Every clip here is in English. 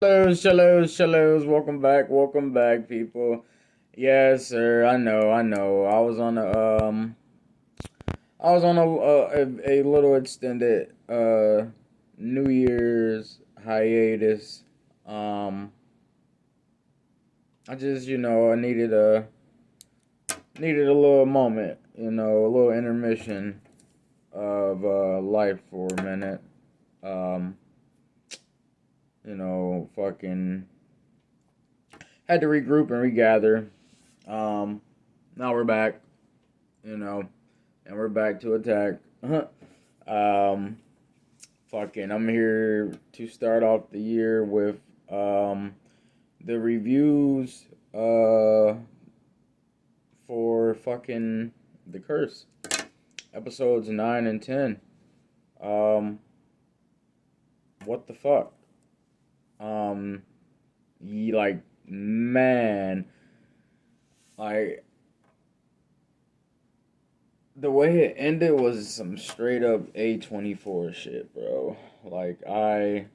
Shallows. Welcome back, people. Yes, sir. I know. I was on a little extended New Year's hiatus. Um, I just, I needed a little moment, a little intermission of life for a minute. Um, fucking had to regroup and regather. Um, Now we're back, and we're back to attack. um, I'm here to start off the year with the reviews for fucking The Curse, episodes 9 and 10. Um, what the fuck? Like, man, like, the way it ended was some straight up A24 shit, bro. Like, I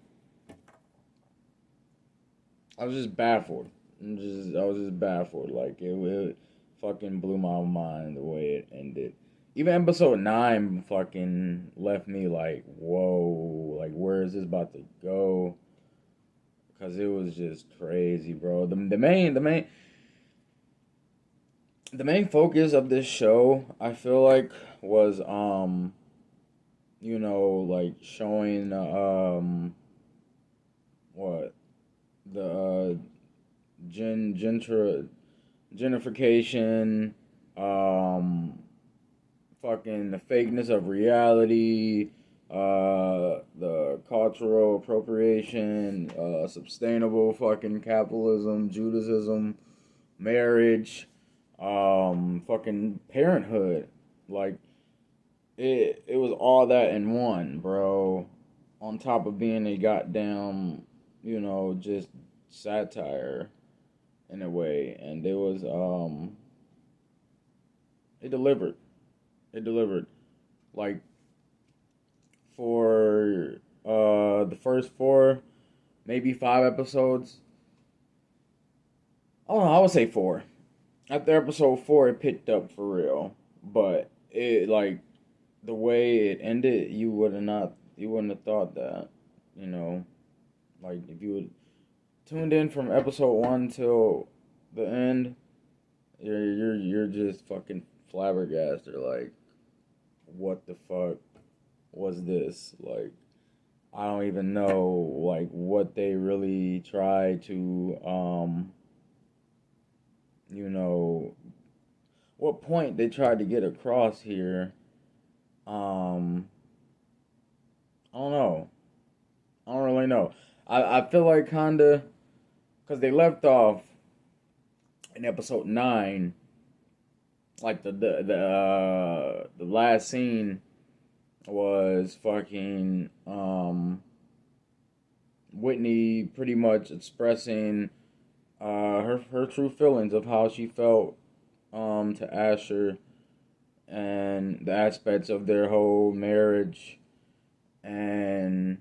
was just baffled. I was just baffled. Like, it fucking blew my mind the way it ended. Even episode 9 fucking left me like, whoa, like, where is this about to go? Because it was just crazy, bro. The main focus of this show, I feel like, was like showing what the gentrification, um fucking the fakeness of reality, the cultural appropriation, sustainable fucking capitalism, Judaism, marriage, fucking parenthood. Like, it was all that in one, bro. On top of being a goddamn, just satire in a way, and it delivered. It delivered. Like, for the first four, maybe five episodes. Oh, I would say four. After episode four, it picked up for real. But it, like, the way it ended, you wouldn't have thought that. You know, like, if you would tuned in from episode one till the end, you're just fucking flabbergasted. Like, what the fuck was this? Like, I don't even know, like, what they really try to you know what point they tried to get across here. um I don't know. I don't really know. I feel like, kinda, because they left off in episode 9, like, the last scene was fucking Whitney pretty much expressing her true feelings of how she felt to Asher, and the aspects of their whole marriage, and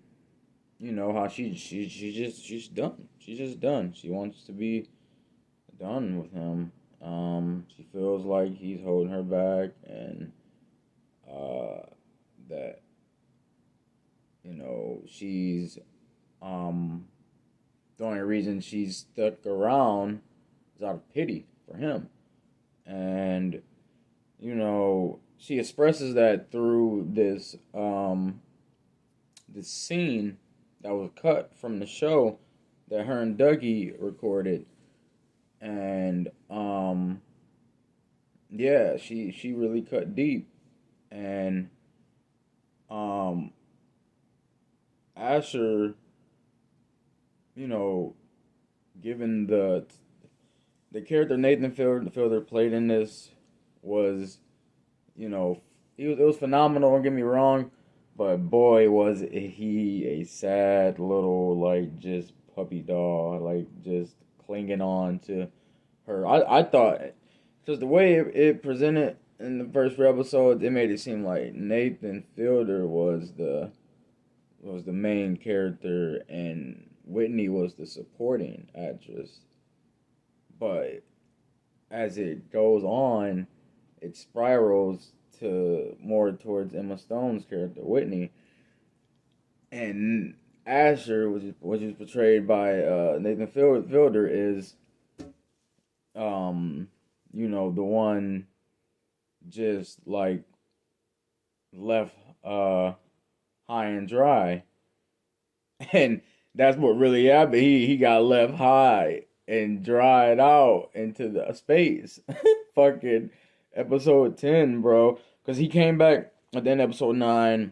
how she's done. She's just done. She wants to be done with him. She feels like he's holding her back, and uh, that she's um the only reason she's stuck around is out of pity for him. And she expresses that through this scene that was cut from the show that her and Dougie recorded. And yeah, she really cut deep. And um Asher, you know given the character Nathan Fielder played in this, was, it was phenomenal, don't get me wrong, but boy, was he a sad little, like, just puppy dog, like, just clinging on to her. I thought, because the way it presented in the first few episodes, it made it seem like Nathan Fielder was the main character, and Whitney was the supporting actress. But as it goes on, it spirals to more towards Emma Stone's character, Whitney. And Asher, which is portrayed by Nathan Fielder, is um, the one just like left high and dry. And that's what really happened. He got left high and dried out into the space. Fucking episode 10, bro. Because he came back at the end of episode 9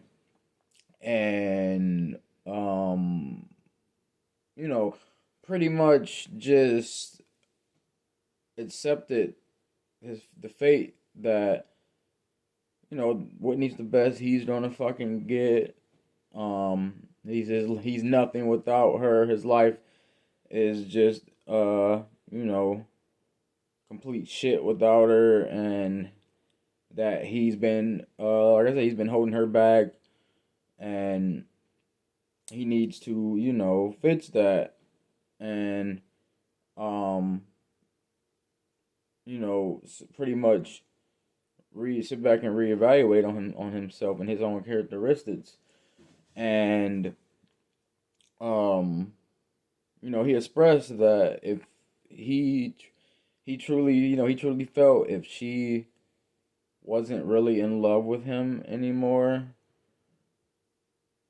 and, you know, pretty much just accepted the fate that, Whitney's the best he's gonna fucking get. He's nothing without her. His life is just complete shit without her, and that he's been like I said, he's been holding her back, and he needs to fix that, and pretty much sit back and reevaluate on himself and his own characteristics, and he expressed that if he truly felt if she wasn't really in love with him anymore,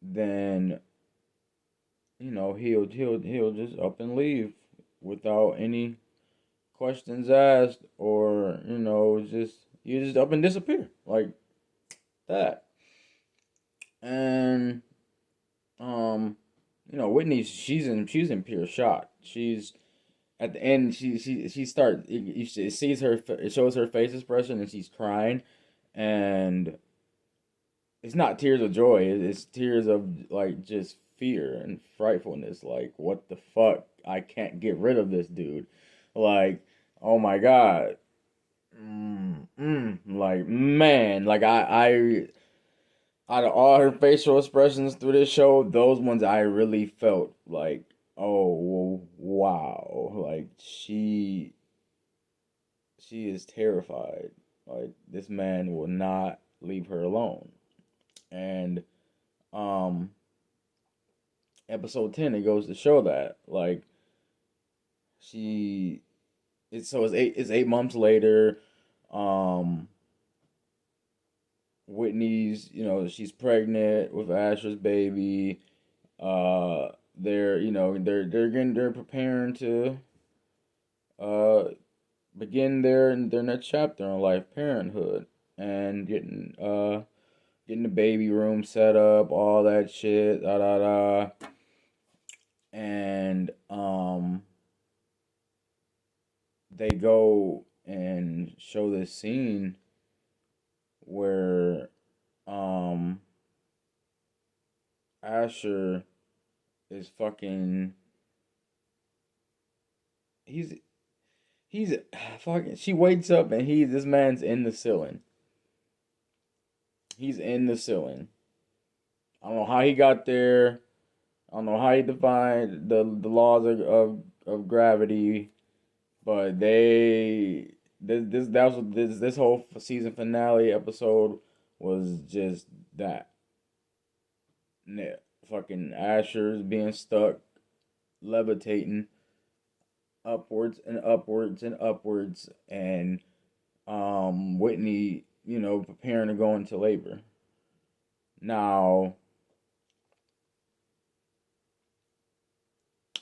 then he'll just up and leave without any questions asked, or just you just up and disappear like that. And Whitney, she's in pure shock. She's at the end. She starts. It sees her. It shows her face expression, and she's crying, and it's not tears of joy. It's tears of like just fear and frightfulness. Like, what the fuck? I can't get rid of this dude. Like, oh my god. Like, man, like I out of all her facial expressions through this show, those ones I really felt like, oh wow, like she is terrified. Like, this man will not leave her alone. And um episode 10, it goes to show that like she it's 8 months later. um Whitney's, she's pregnant with Asher's baby. They're preparing to uh begin their next chapter in life, parenthood, and getting the baby room set up, all that shit, da da da. And they go and show this scene where Asher is fucking he's fucking she wakes up and this man's in the ceiling. He's in the ceiling. I don't know how he got there. I don't know how he defined the laws of gravity, but this whole season finale episode was just that. Yeah, fucking Asher's being stuck, levitating upwards and upwards and upwards, and Whitney, preparing to go into labor. Now,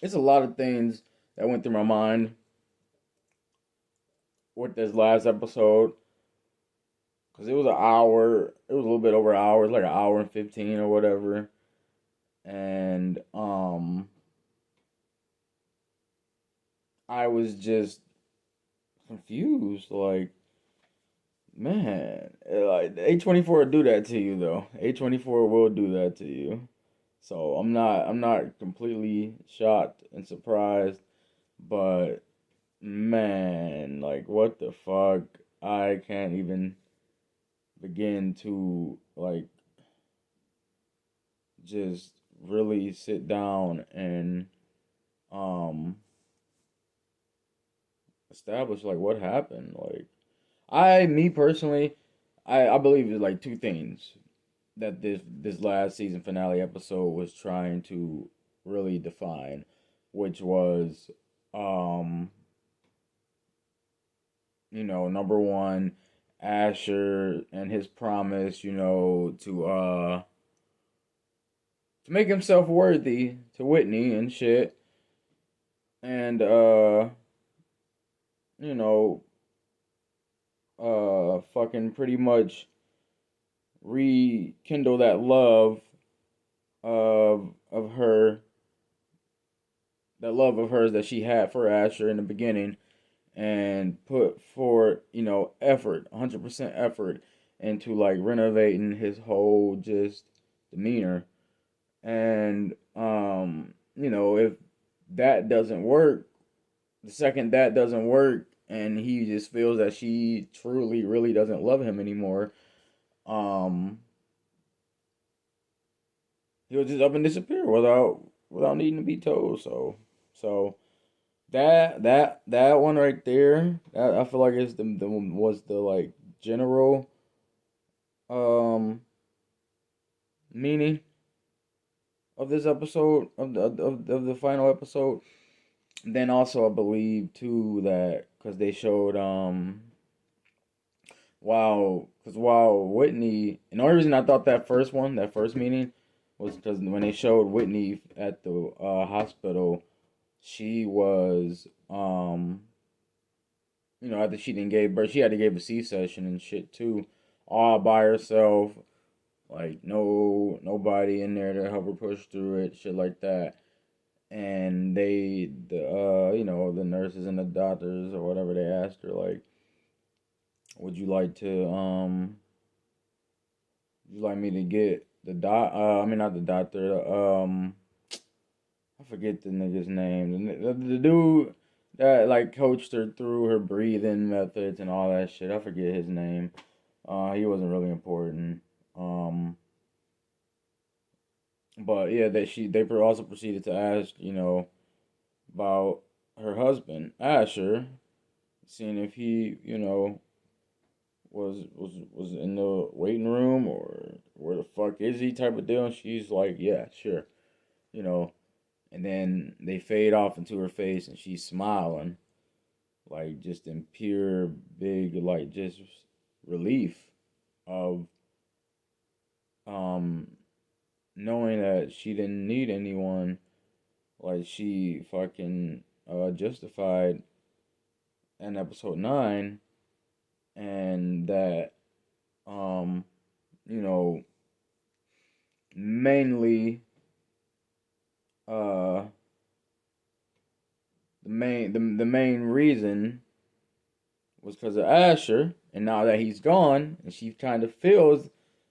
it's a lot of things that went through my mind with this last episode, because it was an hour. It was a little bit over an hour. It's like an hour and 15 or whatever. And I was just confused. Like, man, like A24 will do that to you though. A24 will do that to you. So I'm not completely shocked and surprised, but man, like, what the fuck? I can't even begin to like just really sit down and establish like what happened. Like me personally, I believe it's like two things that this last season finale episode was trying to really define, which was um number one, Asher and his promise, to make himself worthy to Whitney and shit. And you know, fucking pretty much rekindle that love of her, that love of hers that she had for Asher in the beginning, and put forth, effort, 100% effort into like renovating his whole just demeanor. And if that doesn't work, the second that doesn't work, and he just feels that she truly, really doesn't love him anymore, um, he'll just up and disappear without needing to be told. So that one right there, I feel like it's the was the like general um meaning of this episode of the final episode. Then also I believe too that because they showed while Whitney, and the only reason I thought that first meeting was because when they showed Whitney at the hospital, she was after she didn't gave birth, she had to give a C-section and shit too, all by herself, like nobody in there to help her push through it, shit like that. And the nurses and the doctors or whatever, they asked her like, would you like to would you like me to get the I mean not the doctor, I forget the nigga's name, the dude that like coached her through her breathing methods and all that shit. I forget his name. He wasn't really important. But yeah, they also proceeded to ask, about her husband, Asher, seeing if he, was in the waiting room or where the fuck is he type of deal. And she's like, yeah, sure, you know. And then they fade off into her face and she's smiling, like just in pure big, like just relief of um knowing that she didn't need anyone, like she fucking justified in episode 9. And that um you know mainly uh the main reason was because of Asher, and now that he's gone and she kind of feels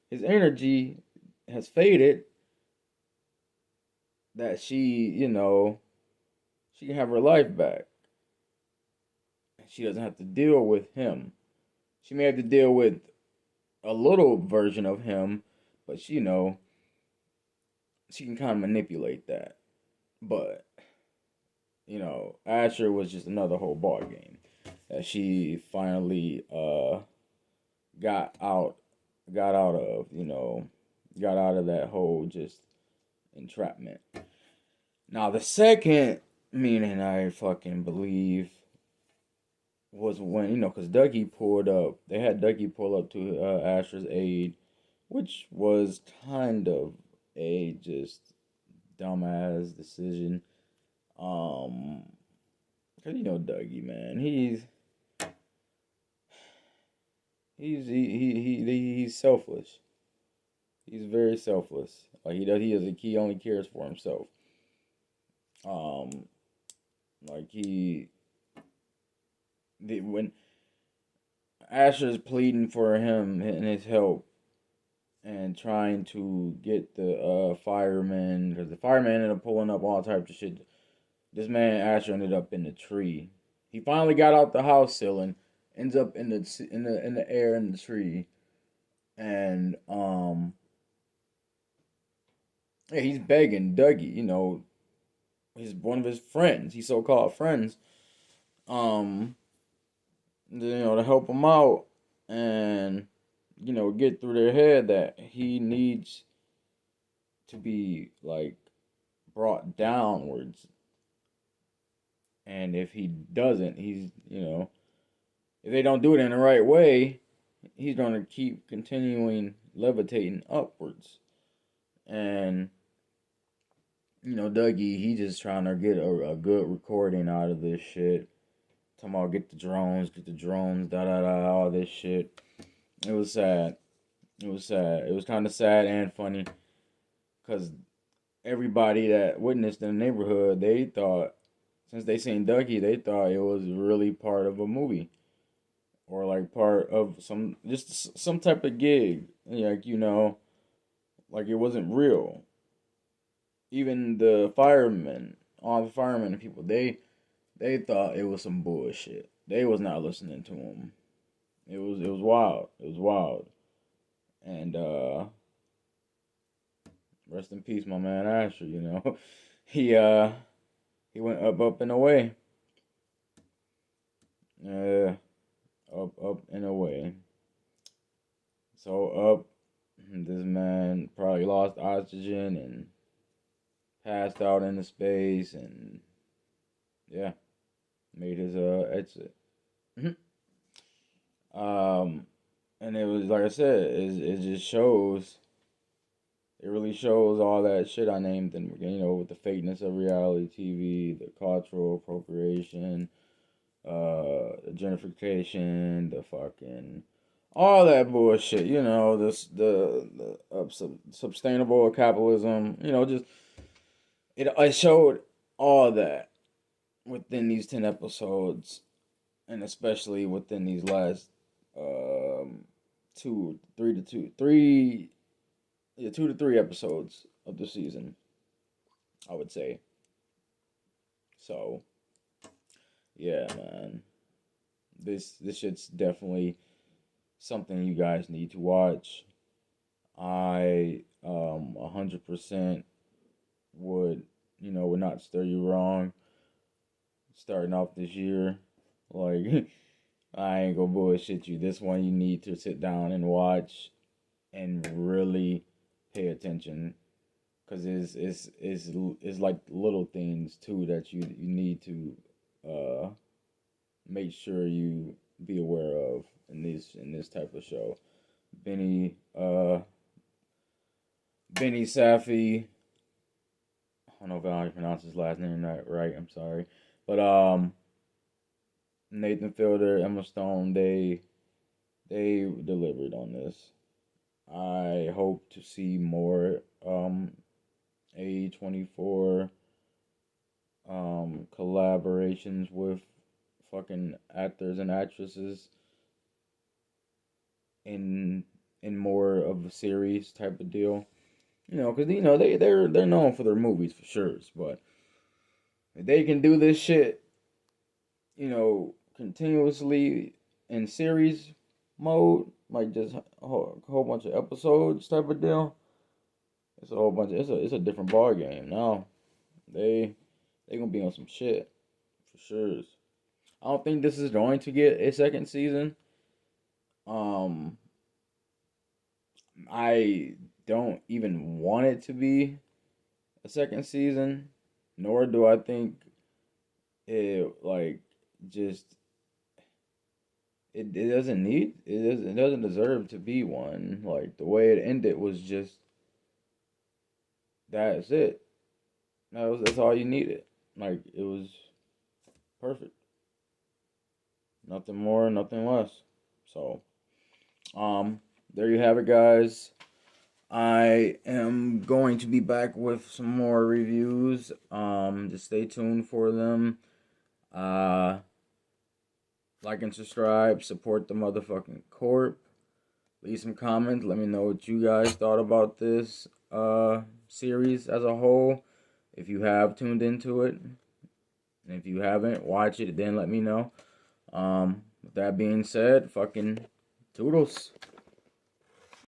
his energy has faded, that she can have her life back. She doesn't have to deal with him. She may have to deal with a little version of him, but she can kind of manipulate that. But Asher was just another whole ball game that she finally got out got out of, got out of that whole just entrapment. Now the second meaning I fucking believe was when, because Dougie pulled up. They had Dougie pull up to Asher's aid, which was kind of a just dumbass decision. Um, Cause Dougie, man, he's selfless. He's very selfless. Like he only cares for himself. Um, like when Asher's pleading for him and his help and trying to get the firemen, because the firemen ended up pulling up all types of shit. This man Asher ended up in the tree. He finally got out the house ceiling, ends up in the air in the tree, and yeah, he's begging Dougie, his one of his friends, his so-called friends, um, to help him out and, get through their head that he needs to be, like, brought downwards. And if he doesn't, if they don't do it in the right way, he's going to keep continuing levitating upwards. And, Dougie, he just trying to get a good recording out of this shit. Talking about get the drones, da da da, all this shit. It was sad. It was sad. It was kind of sad and funny. Because everybody that witnessed in the neighborhood, they thought, since they seen Dougie, they thought it was really part of a movie. Or like part of some type of gig. Like, like it wasn't real. Even the firemen, all the firemen and people, they thought it was some bullshit. They was not listening to him. It was wild. It was wild. And rest in peace, my man Asher, he went up and away. Up and away. So up, this man probably lost oxygen and passed out into space, and yeah, made his exit. And it was like I said, it just shows. It really shows all that shit I named, and with the fakeness of reality TV, the cultural appropriation, the gentrification, the fucking all that bullshit. The sustainable capitalism. Just it showed all that within these 10 episodes, and especially within these last 2 to 3 episodes of the season, I would say. So yeah, man, this shit's definitely something you guys need to watch. I 100% would not steer you wrong starting off this year. Like, I ain't gonna bullshit you. This one you need to sit down and watch and really pay attention, because it's like little things too that you need to make sure you be aware of in this type of show. Benny Safdie. I don't know if I pronounce his last name right. I'm sorry, but Nathan Fielder, Emma Stone, they delivered on this. I hope to see more A24 collaborations with fucking actors and actresses in more of a series type of deal. Because they're known for their movies for sure, but if they can do this shit, continuously in series mode, like just a whole bunch of episodes type of deal. It's a whole bunch. It's a different ball game now. They gonna be on some shit for sure. I don't think this is going to get a second season. I don't even want it to be a second season, nor do I think it like just it doesn't deserve to be one. Like, the way it ended was just that's it. That's all you needed. Like, it was perfect. Nothing more, nothing less. So, there you have it, guys. I am going to be back with some more reviews. Just stay tuned for them. Like and subscribe. Support the motherfucking corp. Leave some comments. Let me know what you guys thought about this series as a whole. If you have tuned into it, and if you haven't, watch it. Then let me know. With that being said, fucking toodles.